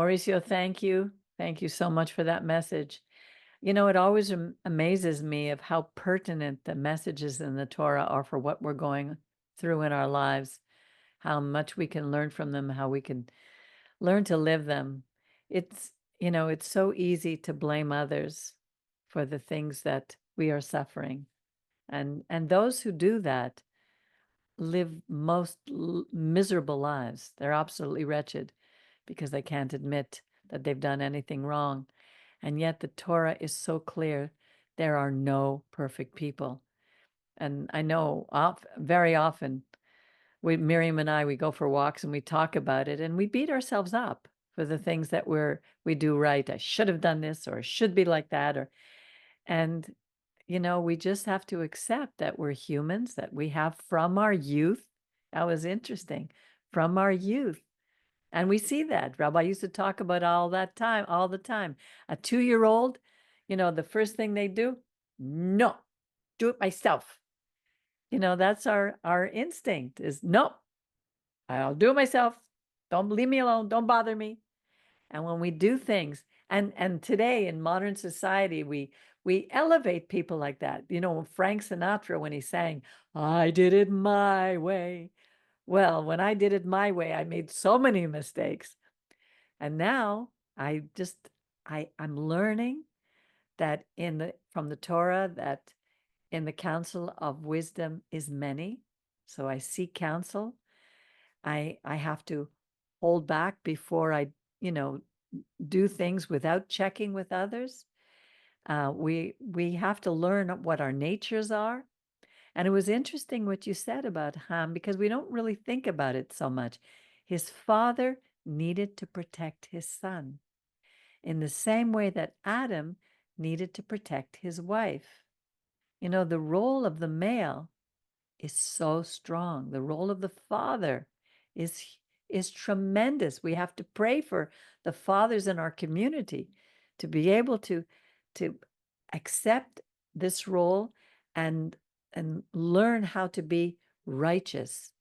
Mauricio, thank you. Thank you so much for that message. You know, it always amazes me of how pertinent the messages in the Torah are for what we're going through in our lives, how much we can learn from them, how we can learn to live them. It's, it's so easy to blame others for the things that we are suffering. And those who do that live most miserable lives. They're absolutely wretched because they can't admit that they've done anything wrong. And yet the Torah is so clear. There are no perfect people. And I know very often Miriam and I, we go for walks and we talk about it and we beat ourselves up for the things that we do right. I should have done this, or it should be like that, and we just have to accept that we're humans, that we have from our youth. That was interesting. From our youth. And we see that. Rabbi used to talk about all the time. A 2-year-old, the first thing they do, no, do it myself. That's our instinct is no, I'll do it myself. Don't leave me alone. Don't bother me. And when we do things, and today in modern society, we elevate people like that. Frank Sinatra, when he sang, I did it my way. Well, when I did it my way, I made so many mistakes. And now I'm learning that from the Torah, that in the counsel of wisdom is many. So I seek counsel. I have to hold back before I, do things without checking with others. We have to learn what our natures are. And it was interesting what you said about Ham, because we don't really think about it so much. His father needed to protect his son in the same way that Adam needed to protect his wife. The role of the male is so strong. The role of the father is is tremendous. We have to pray for the fathers in our community to be able to accept this role and learn how to be righteous.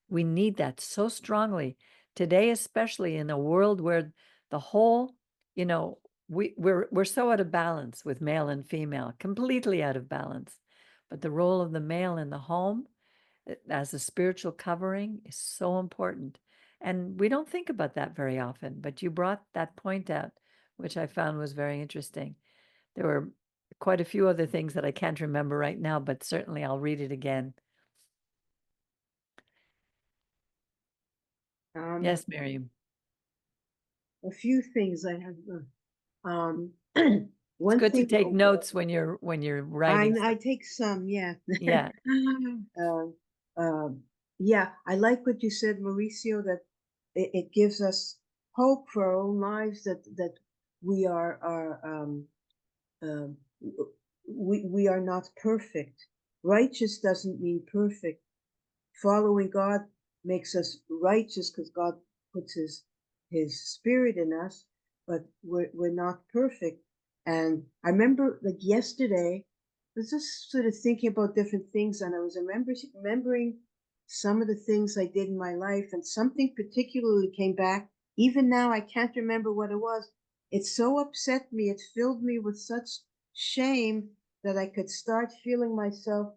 We need that so strongly today, especially in a world where the whole, we're so out of balance with male and female, completely out of balance. But the role of the male in the home as a spiritual covering is so important. And we don't think about that very often, but you brought that point out, which I found was very interesting. There were quite a few other things that I can't remember right now, but certainly I'll read it again. Yes, Miriam. A few things I have. Um, It's one good to thing take notes when you're writing I stuff. take some, yeah. Yeah, uh, uh, yeah, I like what you said, Mauricio, that it gives us hope for our own lives, that we um, we are not perfect. Righteous doesn't mean perfect. Following God makes us righteous because God puts his spirit in us, but we're not perfect. And I remember like yesterday, I was just sort of thinking about different things, and I was remembering some of the things I did in my life, and something particularly came back. Even now, I can't remember what it was. It so upset me. It filled me with such shame that I could start feeling myself.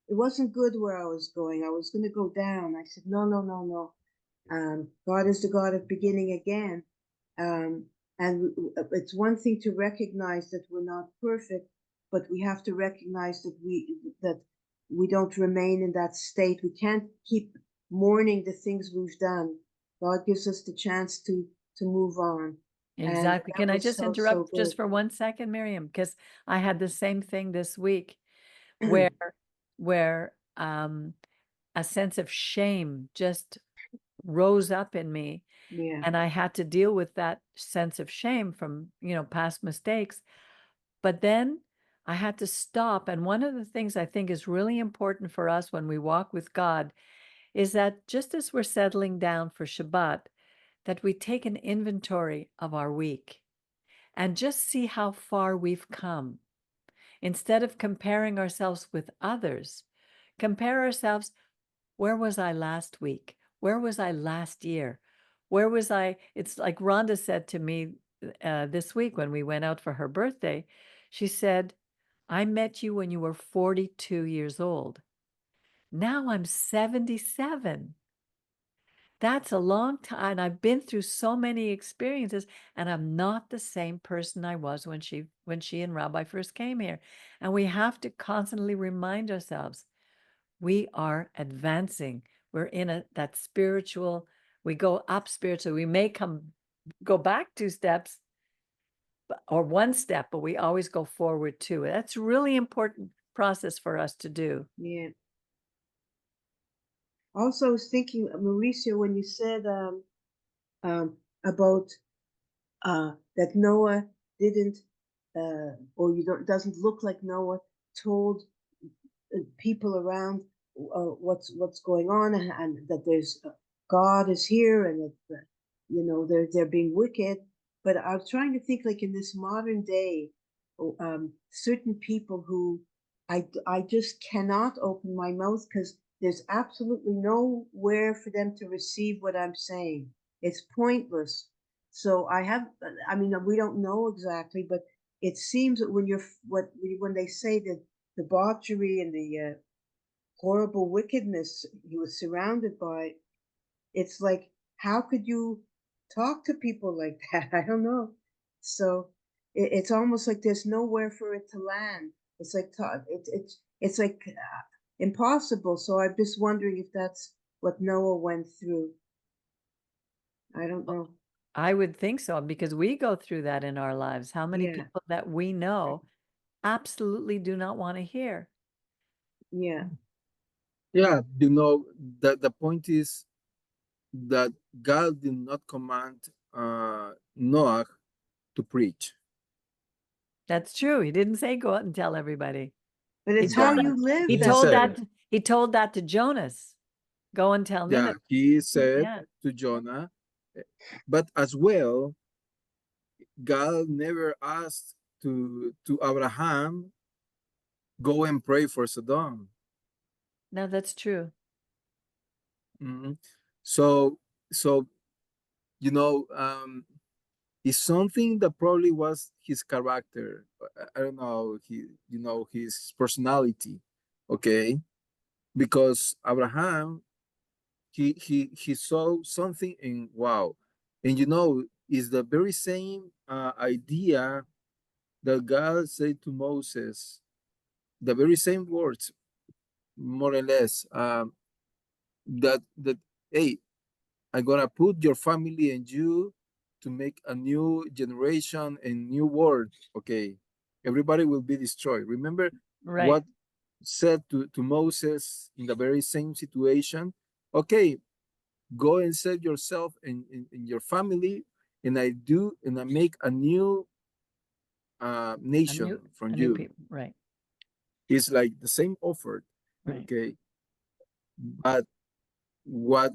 It wasn't good where I was going. I was going to go down. I said, no, no, no, no. God is the God of beginning again. Um, and it's one thing to recognize that we're not perfect, but we have to recognize that we don't remain in that state. We can't keep mourning the things we've done. God gives us the chance to move on. And exactly. that Can I was just so, so interrupt good. just for 1 second, Miriam? Because I had the same thing this week where where a sense of shame just rose up in me, Yeah. and I had to deal with that sense of shame from, past mistakes. But then I had to stop. And one of the things I think is really important for us when we walk with God is that just as we're settling down for Shabbat, that we take an inventory of our week and just see how far we've come. Instead of comparing ourselves with others, compare ourselves. Where was I last week? Where was I last year? Where was I? It's like Rhonda said to me this week when we went out for her birthday. She said, I met you when you were 42 years old. Now I'm 77. That's a long time. I've been through so many experiences, and I'm not the same person I was when she and Rabbi first came here. And we have to constantly remind ourselves we are advancing. We're in that spiritual, we go up spiritually. We may go back 2 steps or 1 step, but we always go forward too. That's a really important process for us to do. Yeah. Also, I was thinking, Mauricio, when you said about that Noah didn't, or doesn't look like Noah told people around what's going on, and that there's God is here, and that they're being wicked. But I was trying to think, like in this modern day, certain people who I just cannot open my mouth because there's absolutely nowhere for them to receive what I'm saying. It's pointless. So I mean, we don't know exactly, but it seems that when they say that debauchery and the horrible wickedness he was surrounded by, it's like, how could you talk to people like that? I don't know. So it's almost like there's nowhere for it to land. It's like it's like impossible. So I'm just wondering if that's what Noah went through. I don't know. I would think so because we go through that in our lives. How many Yeah, people that we know absolutely do not want to hear? yeah. Yeah, the point is that God did not command Noah to preach. That's true. He didn't say go out and tell everybody. But He it's how told Yeah, you that live he he that told said, that way. he told that to Jonas. Go and tell yeah, Nineveh. he said Yeah. to Jonah, but as well, God never asked to Abraham go and pray for Sodom. No, that's true. Mhm. So so you know it's something that probably was his character. I don't know, his personality. Okay, because Abraham, he saw something in wow, and is the very same idea that God said to Moses, the very same words, more or less, that hey, I'm gonna put your family and you to make a new generation and new world. Okay, everybody will be destroyed. Remember Right. what said to Moses in the very same situation? Okay, go and save yourself and your family, and I make a new A nation new from a new you. people. Right. It's like the same offer. Right. Okay, but what?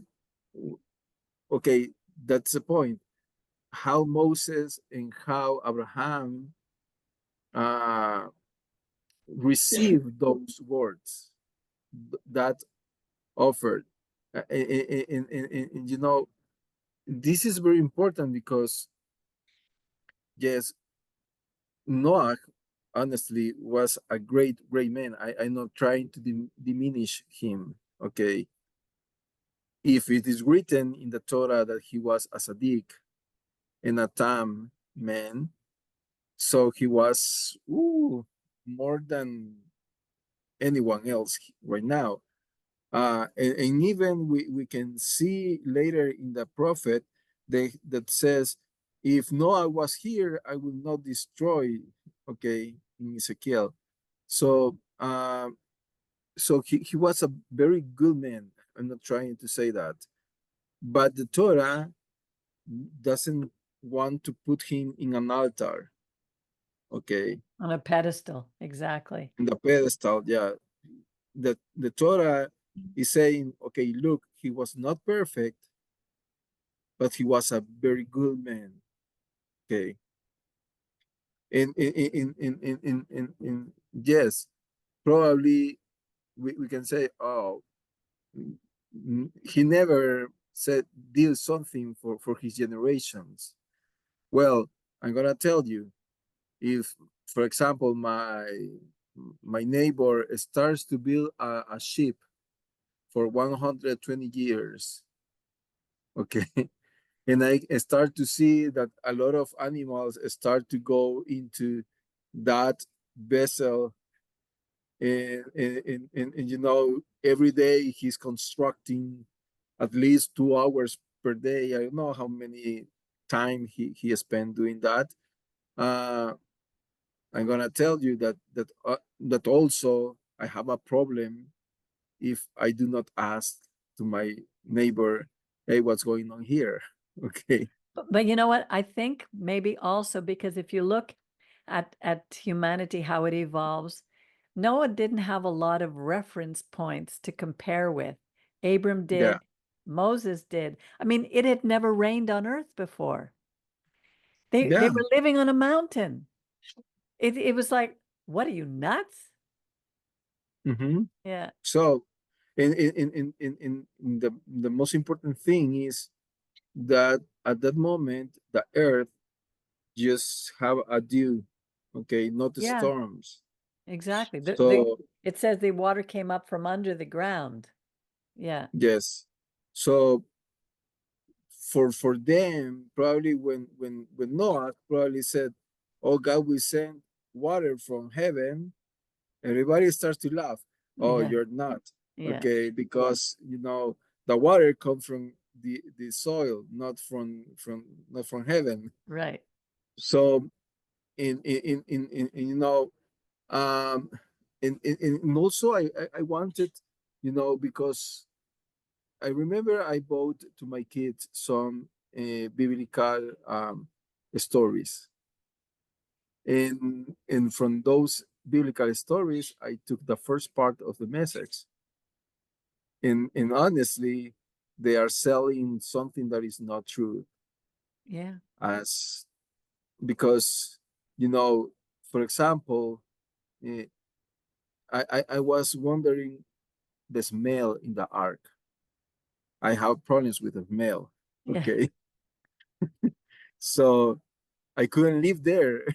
Okay, that's the point. How Moses and how Abraham uh, received those words that offered. And this is very important because, yes, Noah honestly was a great man. I'm not trying to diminish him. Okay. If it is written in the Torah that he was a Sadiq and a Tam man, so he was more than anyone else right now. And even we can see later in the prophet that says, if Noah was here, I will not destroy, okay, in Ezekiel. So, so he was a very good man. I'm not trying to say that. But the Torah doesn't want to put him in an altar, okay, On a pedestal. Exactly. in the pedestal. Yeah, the Torah is saying, okay, look, he was not perfect, but he was a very good man. Okay. In yes, probably we can say, oh, he never said did something for his generations. Well, I'm gonna tell you, if, for example, my neighbor starts to build a ship for 120 years, okay, and I start to see that a lot of animals start to go into that vessel, and you know, every day he's constructing at least 2 hours per day. I don't know how many time he spent doing that. uh I'm gonna tell you that also I have a problem if I do not ask to my neighbor, hey, what's going on here? Okay. But you know what? I think maybe also because if you look at humanity, how it evolves, Noah didn't have a lot of reference points to compare with. Abram Yeah. did, Moses did. I mean, it had never rained on earth before. They Yeah. were living on a mountain. It was like, what are you, nuts? Mm-hmm. Yeah. So, in the most important thing is that at that moment the earth just have a dew, okay, not the Yeah, storms. exactly. So It says the water came up from under the ground. Yeah. yes, so for them, probably when Noah probably said, oh, God will send water from heaven, everybody starts to laugh. Oh, Yeah. you're not, Yeah. okay, because you know the water comes from the soil, not from heaven. Right. So in you know, um and also I wanted, you know, because I remember I bought to my kids some biblical stories, and from those biblical stories I took the first part of the message, and honestly they are selling something that is not true, Yeah. as because, you know, for example, eh, I was wondering the smell in the ark. I have problems with the smell. Yeah. Okay. So I couldn't live there.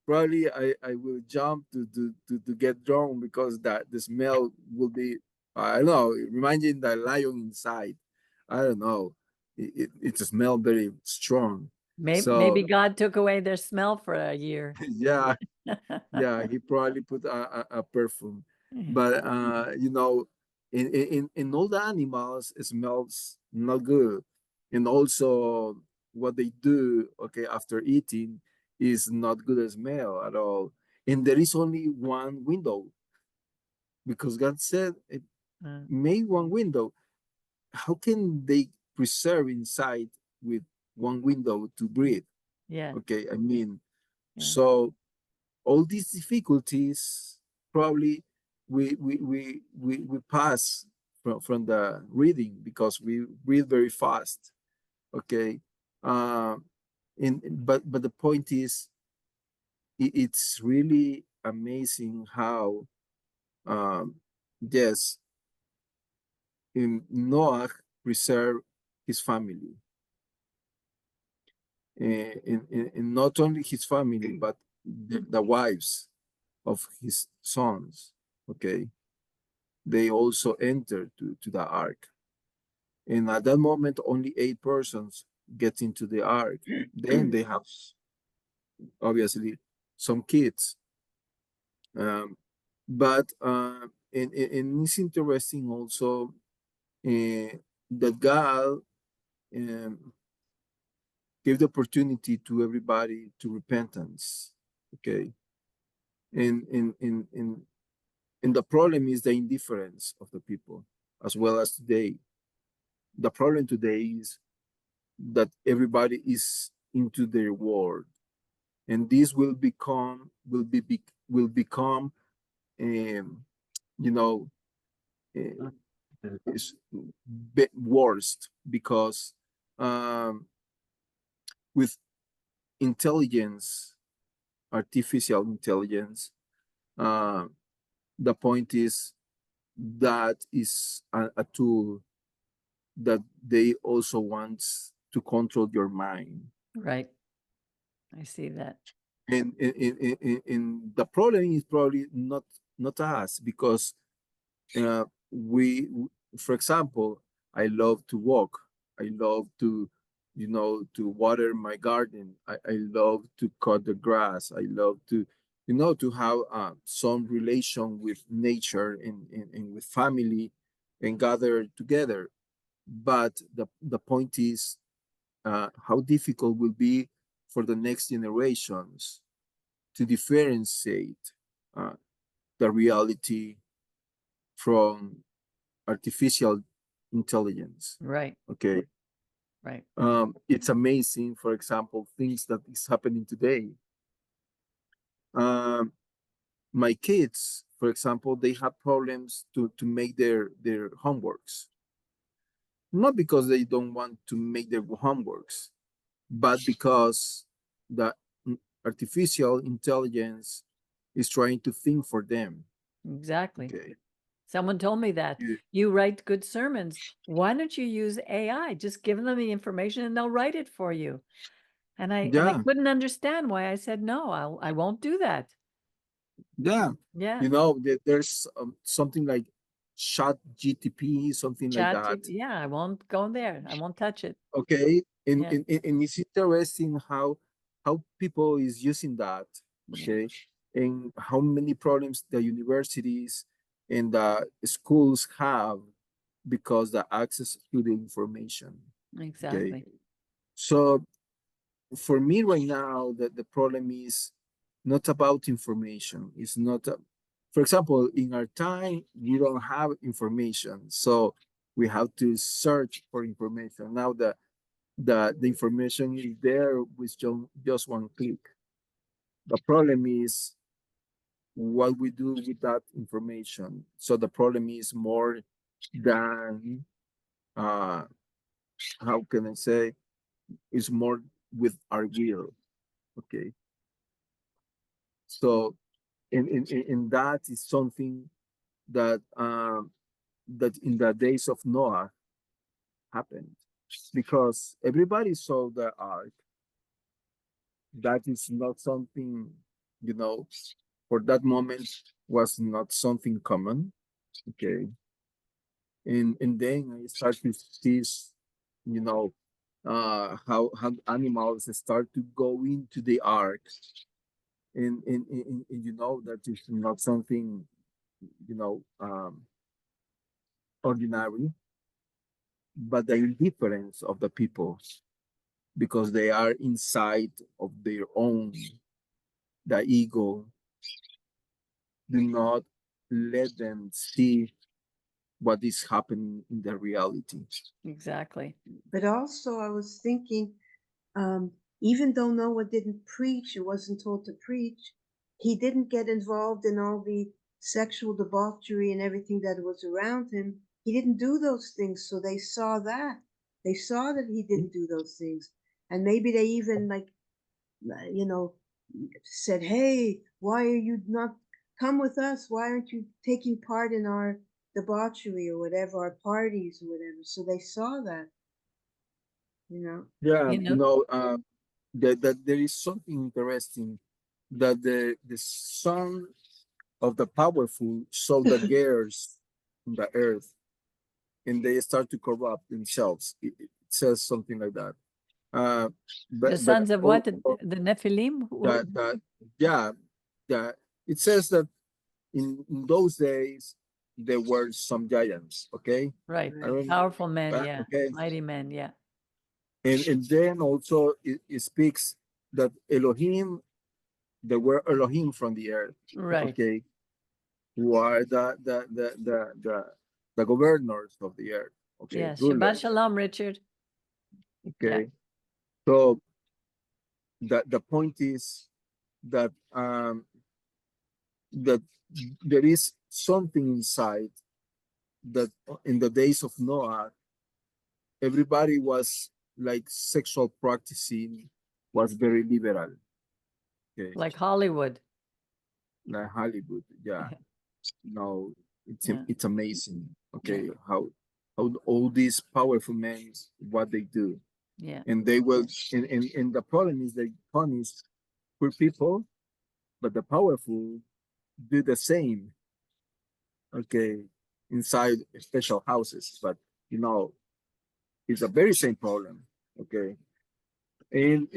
Probably I will jump to get drunk because that the smell will be, I don't know, imagine the lion inside. I don't know. It smell very strong. Maybe So God took away their smell for a year. yeah, yeah, he probably put a perfume, but you know, in all the animals it smells not good, and also what they do, okay, after eating is not good smell at all, and there is only one window because God said it Uh, made one window. How can they preserve inside with one window to breathe? yeah. Okay, I mean, Yeah. so all these difficulties probably we pass from the reading because we read very fast, okay. But the point is, it's really amazing how, um yes, in Noah preserved his family, in not only his family but the wives of his sons, okay, they also entered to the ark. And at that moment, only 8 persons get into the ark. Then they have obviously some kids. But and it's interesting also that God um, gave the opportunity to everybody to repentance. Okay. And the problem is the indifference of the people as well as today. The problem today is that everybody is into their world, and this will become you know uh, is worst because um, with intelligence, artificial intelligence, uh, the point is that is a tool that they also want to control your mind. Right. I see that. And the problem is probably not us, because we, for example, I love to walk. I love to, to water my garden. I love to cut the grass. I love to, to have some relation with nature and with family and gather together. But the point is, how difficult will be for the next generations to differentiate uh, the reality from artificial intelligence. Right. Okay. Right. It's amazing, for example, things that is happening today. Um, my kids, for example, they have problems to make their homeworks. Not because they don't want to make their homeworks, but because the artificial intelligence is trying to think for them. Exactly. Okay. Someone told me that. You write good sermons. Why don't you use AI? Just give them the information and they'll write it for you. And I Yeah. couldn't understand why I said no. I won't do that. Yeah. Yeah. There's something like Chat GTP, something like Chat. that. Yeah, I won't go there. I won't touch it. Okay. And, Yeah. and it's interesting how people is using that. Okay. And how many problems the universities and the schools have because the access to the information. Okay. Exactly. So for me right now, the problem is not about information. It's not, for example, in our time, we don't have information. So we have to search for information. Now the information is there with just one click. The problem is what we do with that information. So the problem is more than, uh, how can I say, is more with our will. Okay. So and that is something that that in the days of Noah happened, because everybody saw the ark. That is not something, you know, for that moment was not something common. Okay. And then I start to see, you know, how animals start to go into the ark, and you know that is not something, you know, ordinary, but the indifference of the people, because they are inside of their own, the ego, do not let them see what is happening in the reality. Exactly. But also, I was thinking, even though Noah didn't preach, he wasn't told to preach, he didn't get involved in all the sexual debauchery and everything that was around him. He didn't do those things, so they saw that. They saw that he didn't do those things. And maybe they even, like, you know, said, hey, why are you not come with us? Why aren't you taking part in our debauchery or whatever, our parties or whatever? So they saw that, you know. Yeah, You you know, know, that there is something interesting, that the son of the powerful saw the girls in the earth, and they start to corrupt themselves. It says something like that. Uh, the but sons of what? The Nephilim? that yeah, that it says that in those days there were some giants. Okay, Right. I remember Powerful men. that. Yeah. Okay, Mighty men. Yeah. and then also it speaks that Elohim, there were Elohim from the earth. Right. Okay, who are the governors of the earth. Okay, Yeah. Shabbat rulers. shalom, Richard. Yeah. Okay, so the point is that that there is something inside that in the days of Noah, everybody was like sexual practicing was very liberal. Okay, Like Hollywood. like Hollywood. Yeah, no, Yeah. it's amazing. Yeah. Okay, how all these powerful men what they do, Yeah. and they will. And the problem is they punish poor people, but the powerful do the same. Okay, inside special houses, but you know it's a very same problem. Okay, and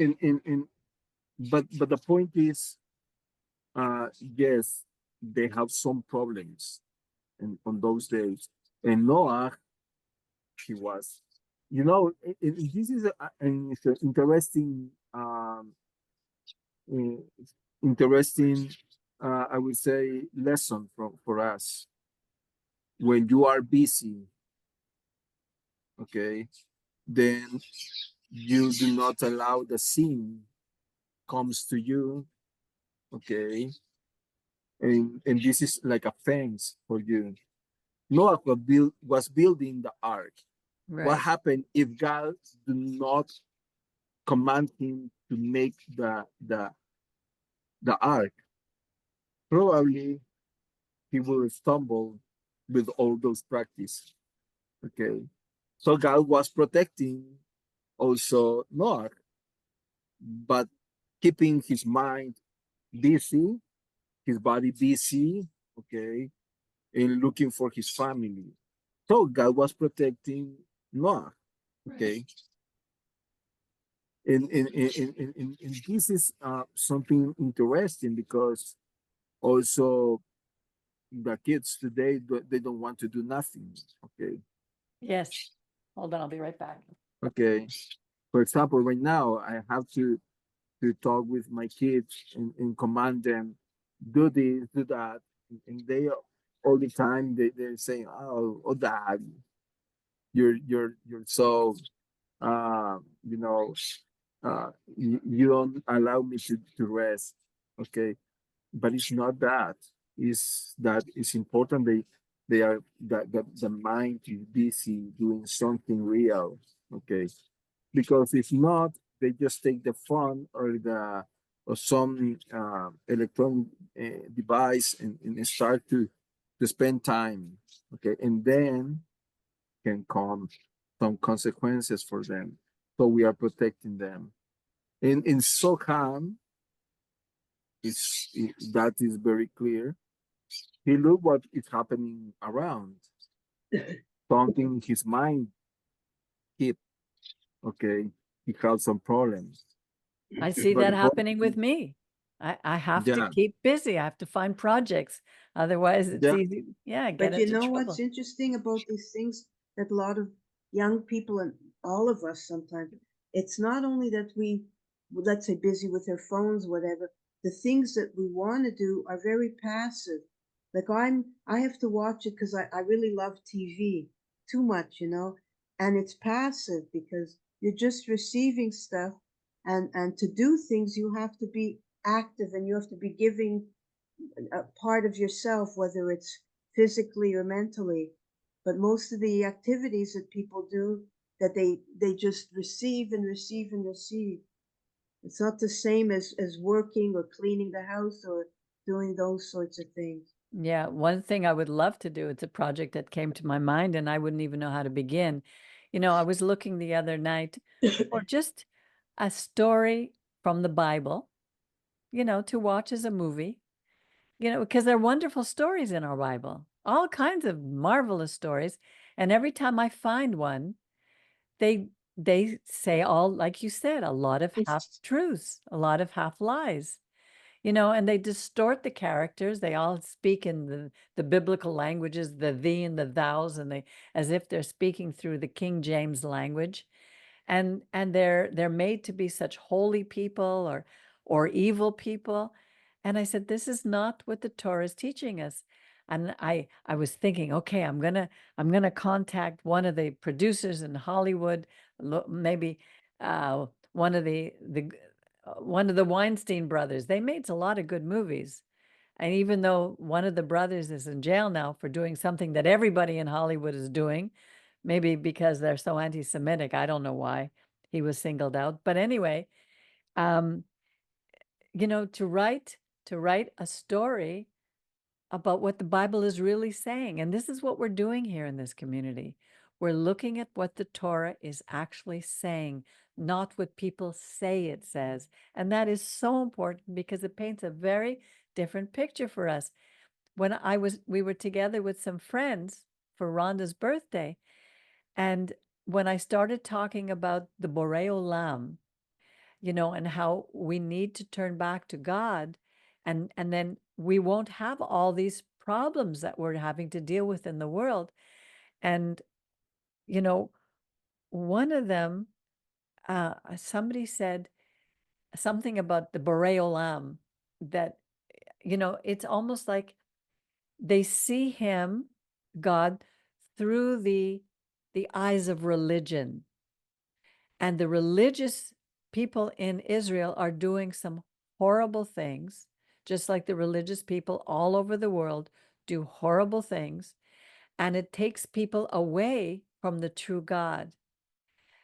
but the point is, yes, they have some problems on those days. And Noah, he was, this is it's an interesting, uh, interesting, I would say, lesson for us. When you are busy, okay, then you do not allow the sin comes to you, okay, and this is like a fence for you. Noah was building the ark. What Right. happened if God do not command him to make the ark? Probably he will stumble with all those practice. Okay, so God was protecting also Noah, but keeping his mind busy, his body busy. Okay, and looking for his family. So God was protecting Noah. Okay, and this is something interesting because also the kids today they don't want to do nothing. Okay, Yes. Hold on, I'll be right back. okay. For example, right now I have to talk with my kids and command them do this, do that, and they all the time they're saying, "Oh, dad, you're so you know you don't allow me to rest." Okay, but it's not that. Is that it's important they are the mind is busy doing something real. Okay, because if not, they just take the phone or some electronic device and start to spend time. Okay, and then can come some consequences for them. So we are protecting them. In Sokham, that is very clear. He looked what is happening around, something his mind keep. Okay, he had some problems. I see But that the point, happening with me. I have to yeah, keep busy. I have to find projects. Otherwise, it's yeah, easy. Yeah, get But you into know what's trouble. interesting about these things that a lot of young people and all of us sometimes, it's not only that we, let's say, busy with their phones, whatever, the things that we want to do are very passive. Like I have to watch it because I really love TV too much, and it's passive because you're just receiving stuff, and to do things, you have to be active and you have to be giving a part of yourself, whether it's physically or mentally. But most of the activities that people do, that they just receive and receive and receive. It's not the same as working or cleaning the house or doing those sorts of things. Yeah, one thing I would love to do, it's a project that came to my mind and I wouldn't even know how to begin. I was looking the other night for just a story from the Bible, to watch as a movie, because there are wonderful stories in our Bible, all kinds of marvelous stories. And every time I find one, they they say all, like you said, a lot of half truths, a lot of half lies. And they distort the characters. They all speak in the biblical languages, the thee and the thous, and they as if they're speaking through the King James language. And they're made to be such holy people or evil people. And I said, this is not what the Torah is teaching us. And I was thinking, okay, I'm gonna contact one of the producers in Hollywood, maybe one of one of the Weinstein brothers. They made a lot of good movies. And even though one of the brothers is in jail now for doing something that everybody in Hollywood is doing, maybe because they're so anti-Semitic, I don't know why he was singled out. But anyway, um, to write a story about what the Bible is really saying. And this is what we're doing here in this community. We're looking at what the Torah is actually saying, not what people say it says. And that is so important because it paints a very different picture for us. When we were together with some friends for Rhonda's birthday, and when I started talking about the Borei Olam, and how we need to turn back to God, and then we won't have all these problems that we're having to deal with in the world. And one of them, somebody said something about the Borei Olam, that it's almost like they see him, God, through the eyes of religion. And the religious people in Israel are doing some horrible things, just like the religious people all over the world do horrible things. And it takes people away from the true God.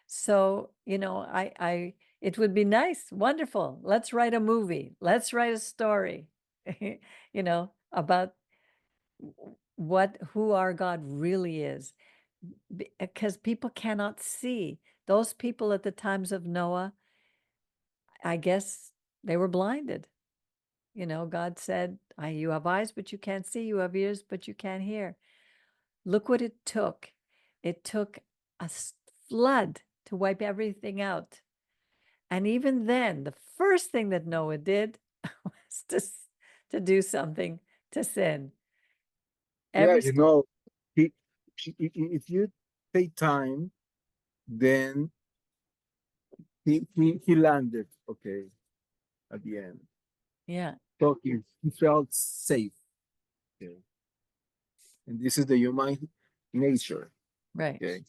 So, it would be nice, wonderful. Let's write a movie. Let's write a story, about who our God really is. Because people cannot see. Those people at the times of Noah, I guess they were blinded. God said, you have eyes, but you can't see. You have ears, but you can't hear. Look what it took. It took a flood to wipe everything out. And even then, the first thing that Noah did was to do something, to sin. Yeah, Every if you take time, then he landed okay at the end. Yeah, So he felt safe. Okay. And this is the human nature. right. Okay.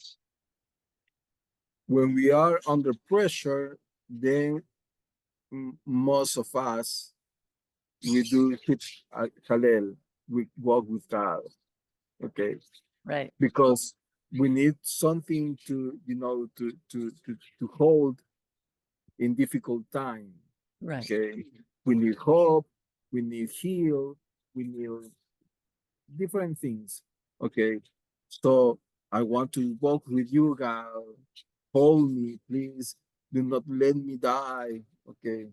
When we are under pressure, then most of us we do hit halal. We walk with God. Okay. Right. Because we need something to hold in difficult time. Right. Okay. We need hope, we need heal, we need different things. Okay. So I want to walk with you, God. Hold me, please. Do not let me die. Okay.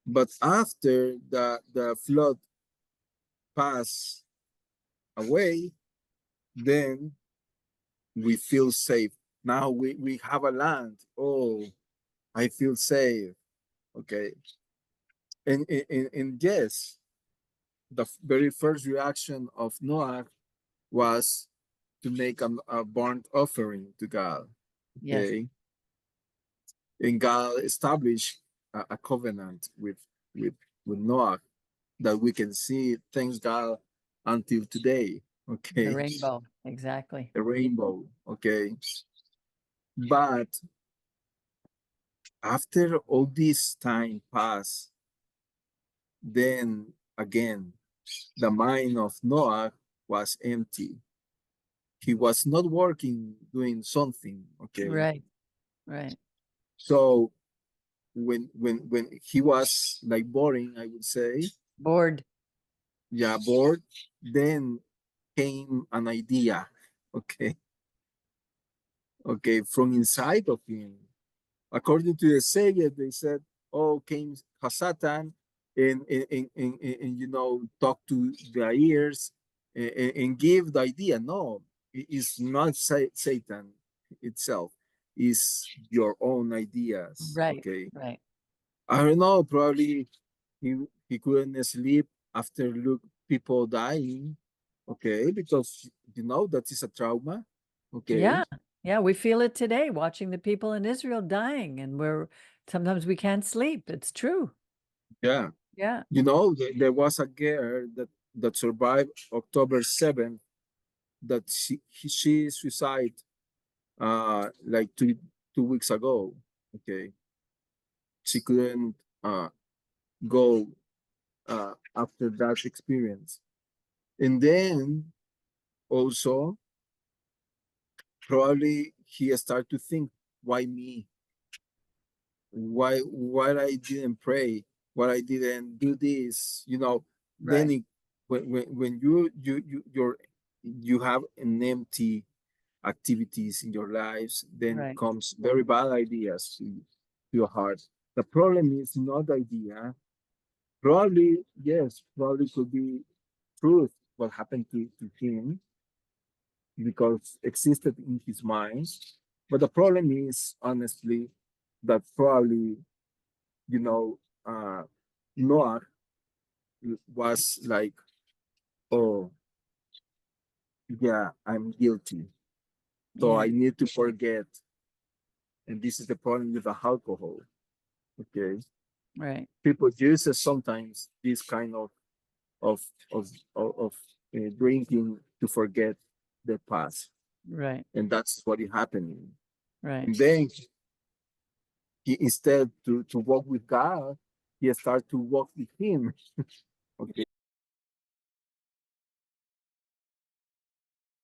But after the flood pass away, then we feel safe. Now we have a land. Oh, I feel safe. Okay. And yes, the very first reaction of Noah was to make a burnt offering to God. Yes. Okay. And God established a covenant with with Noah that we can see, thanks God, until today. The Okay. rainbow. Exactly. A rainbow. Okay. But after all this time passed, then again, the mind of Noah was empty. He was not working, doing something. Okay. Right. Right. So when he was like boring, I would say, Bored. yeah, bored, then came an idea. Okay. Okay, from inside of him. According to the Savior, they said, oh, came Satan and talk to the ears and give the idea. No, it's not Satan itself. It's your own ideas. Right. Okay. Right. I don't know, probably he couldn't sleep after look people dying. Okay, because that is a trauma. Okay. Yeah. Yeah. We feel it today watching the people in Israel dying, and sometimes we can't sleep. It's true. Yeah. Yeah. There was a girl that survived October 7th that she suicide like two weeks ago. Okay. She couldn't go after that experience. And then also probably he started to think, why me? Why I didn't pray? Why I didn't do this? Then Right. when you have an empty activities in your lives, then Right. comes very bad ideas to your heart. The problem is not the idea. Probably, yes, probably could be truth what happened to him because existed in his mind. But the problem is honestly that probably, you know, Noah was like, oh yeah, I'm guilty. So Yeah. I need to forget. And this is the problem with the alcohol. Okay. Right. People use sometimes this kind of of drinking to forget the past, Right. and that's what is happening. Right. And then he instead to walk with God, he start to walk with Him. Okay,